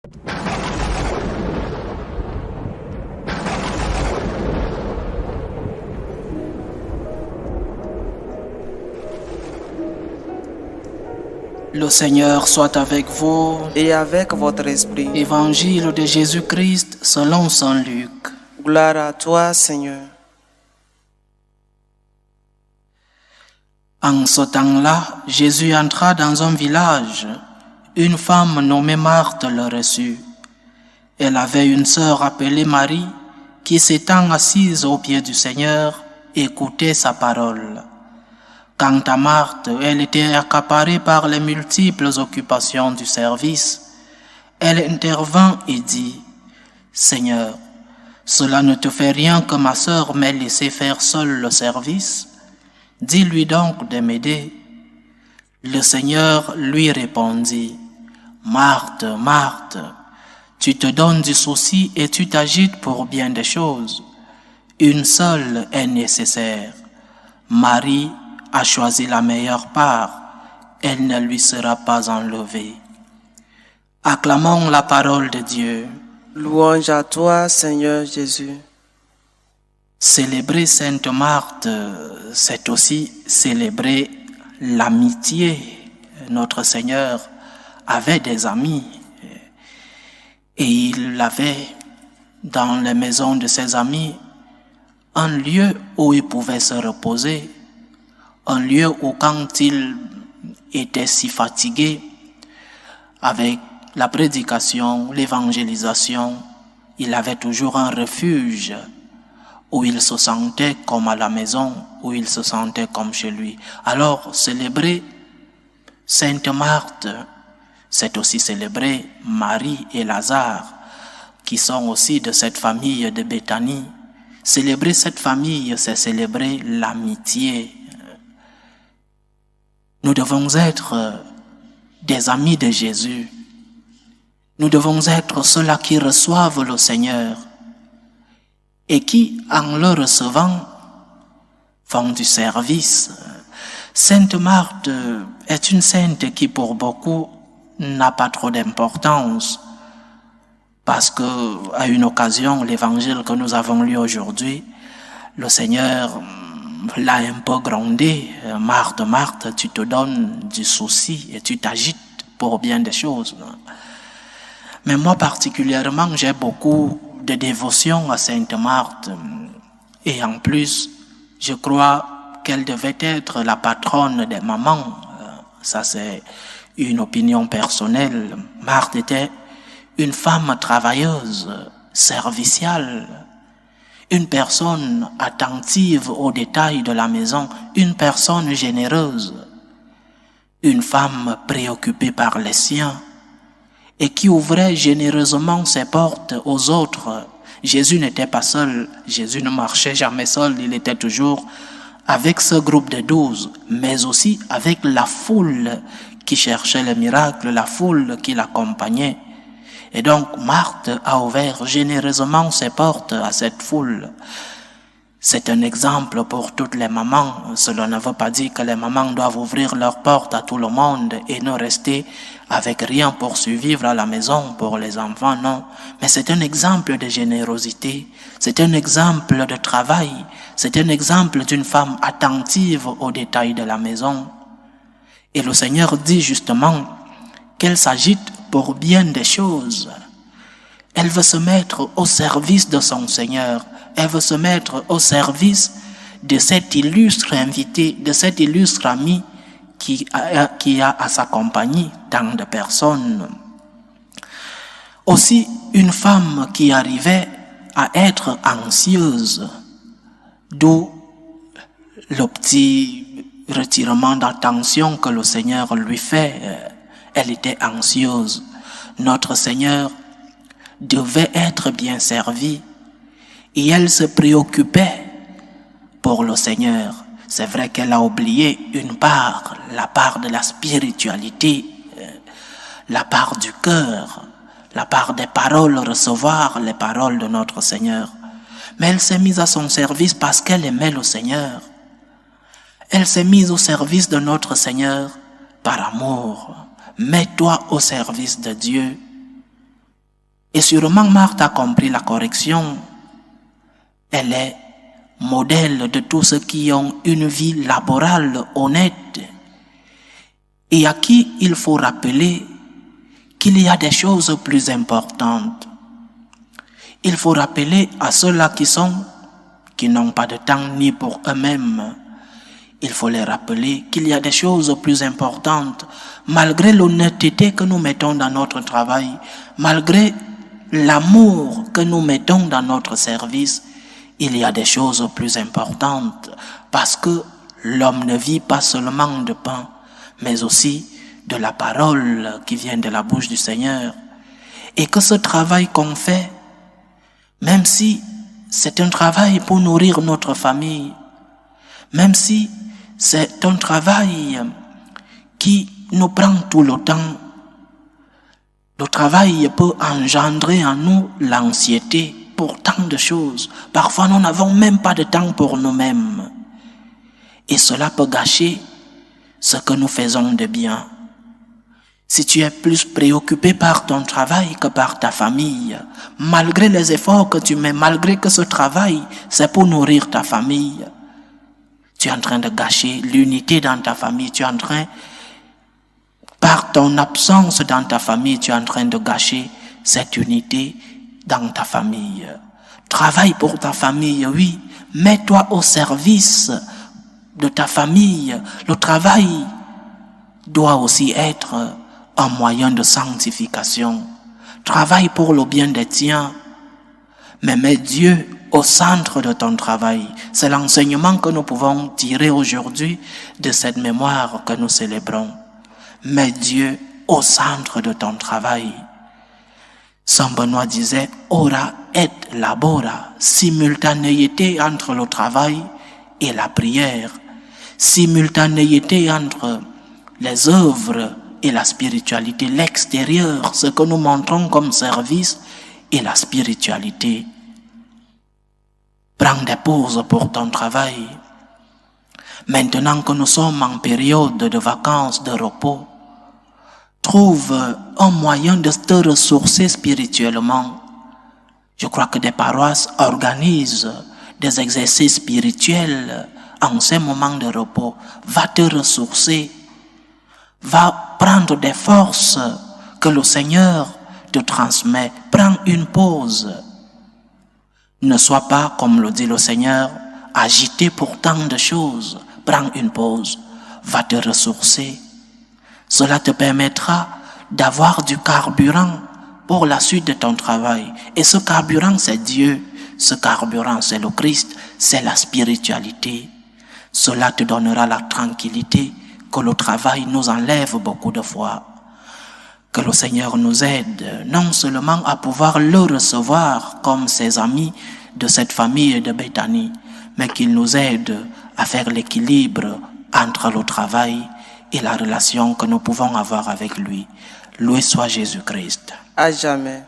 Le Seigneur soit avec vous. Et avec votre esprit. Évangile de Jésus-Christ selon saint Luc. Gloire à toi, Seigneur. En ce temps-là, Jésus entra dans un village. Une femme nommée Marthe le reçut. Elle avait une sœur appelée Marie qui, s'étant assise aux pieds du Seigneur, écoutait sa parole. Quant à Marthe, elle était accaparée par les multiples occupations du service. Elle intervint et dit, « Seigneur, cela ne te fait rien que ma sœur m'ait laissé faire seule le service? Dis-lui donc de m'aider. » Le Seigneur lui répondit, « Marthe, Marthe, tu te donnes du souci et tu t'agites pour bien des choses. Une seule est nécessaire. Marie a choisi la meilleure part, elle ne lui sera pas enlevée. » Acclamons la parole de Dieu. Louange à toi, Seigneur Jésus. Célébrer Sainte Marthe, c'est aussi célébrer l'amitié. Notre Seigneur avait des amis et il avait dans les maisons de ses amis un lieu où il pouvait se reposer, un lieu où quand il était si fatigué avec la prédication, l'évangélisation, il avait toujours un refuge où il se sentait comme à la maison, où il se sentait comme chez lui. Alors, célébrer Sainte Marthe, c'est aussi célébrer Marie et Lazare, qui sont aussi de cette famille de Béthanie. Célébrer cette famille, c'est célébrer l'amitié. Nous devons être des amis de Jésus. Nous devons être ceux-là qui reçoivent le Seigneur et qui, en le recevant, font du service. Sainte Marthe est une sainte qui, pour beaucoup, n'a pas trop d'importance parce que, à une occasion, l'évangile que nous avons lu aujourd'hui, le Seigneur l'a un peu grondé. Marthe, Marthe, tu te donnes du souci et tu t'agites pour bien des choses. Mais moi particulièrement, j'ai beaucoup de dévotion à Sainte Marthe. Et en plus, je crois qu'elle devait être la patronne des mamans. Ça, c'est une opinion personnelle. Marthe était une femme travailleuse, serviciale, une personne attentive aux détails de la maison, une personne généreuse, une femme préoccupée par les siens et qui ouvrait généreusement ses portes aux autres. Jésus n'était pas seul, Jésus ne marchait jamais seul, il était toujours avec ce groupe de 12, mais aussi avec la foule qui cherchait le miracle, la foule qui l'accompagnait. Et donc Marthe a ouvert généreusement ses portes à cette foule. C'est un exemple pour toutes les mamans. Cela ne veut pas dire que les mamans doivent ouvrir leurs portes à tout le monde et ne rester avec rien pour survivre à la maison pour les enfants, non. Mais c'est un exemple de générosité, c'est un exemple de travail, c'est un exemple d'une femme attentive aux détails de la maison. Et le Seigneur dit justement qu'elle s'agite pour bien des choses. Elle veut se mettre au service de son Seigneur. Elle veut se mettre au service de cet illustre invité, de cet illustre ami qui a à sa compagnie tant de personnes. Aussi, une femme qui arrivait à être anxieuse, d'où le petit retirement d'attention que le Seigneur lui fait. Elle était anxieuse. Notre Seigneur devait être bien servi et elle se préoccupait pour le Seigneur. C'est vrai qu'elle a oublié une part, la part de la spiritualité, la part du cœur, la part des paroles, recevoir les paroles de notre Seigneur. Mais elle s'est mise à son service parce qu'elle aimait le Seigneur. Elle s'est mise au service de notre Seigneur par amour. Mets-toi au service de Dieu Et sûrement Marthe a compris la correction. Elle est modèle de tous ceux qui ont une vie laborale honnête et à qui il faut rappeler qu'il y a des choses plus importantes. Il faut rappeler à ceux-là qui n'ont pas de temps ni pour eux-mêmes. Il faut les rappeler qu'il y a des choses plus importantes. Malgré l'honnêteté que nous mettons dans notre travail, malgré l'amour que nous mettons dans notre service, il y a des choses plus importantes parce que l'homme ne vit pas seulement de pain, mais aussi de la parole qui vient de la bouche du Seigneur. Et que ce travail qu'on fait, même si c'est un travail pour nourrir notre famille, même si c'est un travail qui nous prend tout le temps, le travail peut engendrer en nous l'anxiété pour tant de choses. Parfois, nous n'avons même pas de temps pour nous-mêmes. Et cela peut gâcher ce que nous faisons de bien. Si tu es plus préoccupé par ton travail que par ta famille, malgré les efforts que tu mets, malgré que ce travail, c'est pour nourrir ta famille, tu es en train de gâcher l'unité dans ta famille, tu es en train, par ton absence dans ta famille, tu es en train de gâcher cette unité dans ta famille. Travaille pour ta famille, oui. Mets-toi au service de ta famille. Le travail doit aussi être un moyen de sanctification. Travaille pour le bien des tiens. Mais mets Dieu au centre de ton travail. C'est l'enseignement que nous pouvons tirer aujourd'hui de cette mémoire que nous célébrons. Mets Dieu au centre de ton travail. Saint Benoît disait « Ora et labora », simultanéité entre le travail et la prière, simultanéité entre les œuvres et la spiritualité, l'extérieur, ce que nous montrons comme service, et la spiritualité. Prends des pauses pour ton travail. Maintenant que nous sommes en période de vacances, de repos, trouve un moyen de te ressourcer spirituellement. Je crois que des paroisses organisent des exercices spirituels en ces moments de repos. Va te ressourcer. Va prendre des forces que le Seigneur te transmet. Prends une pause. Ne sois pas, comme le dit le Seigneur, agité pour tant de choses. Prends une pause. Va te ressourcer. Cela te permettra d'avoir du carburant pour la suite de ton travail. Et ce carburant, c'est Dieu. Ce carburant, c'est le Christ. C'est la spiritualité. Cela te donnera la tranquillité que le travail nous enlève beaucoup de fois. Que le Seigneur nous aide non seulement à pouvoir le recevoir comme ses amis de cette famille de Béthanie, mais qu'il nous aide à faire l'équilibre entre le travail et la relation que nous pouvons avoir avec lui. Loué soit Jésus-Christ. À jamais.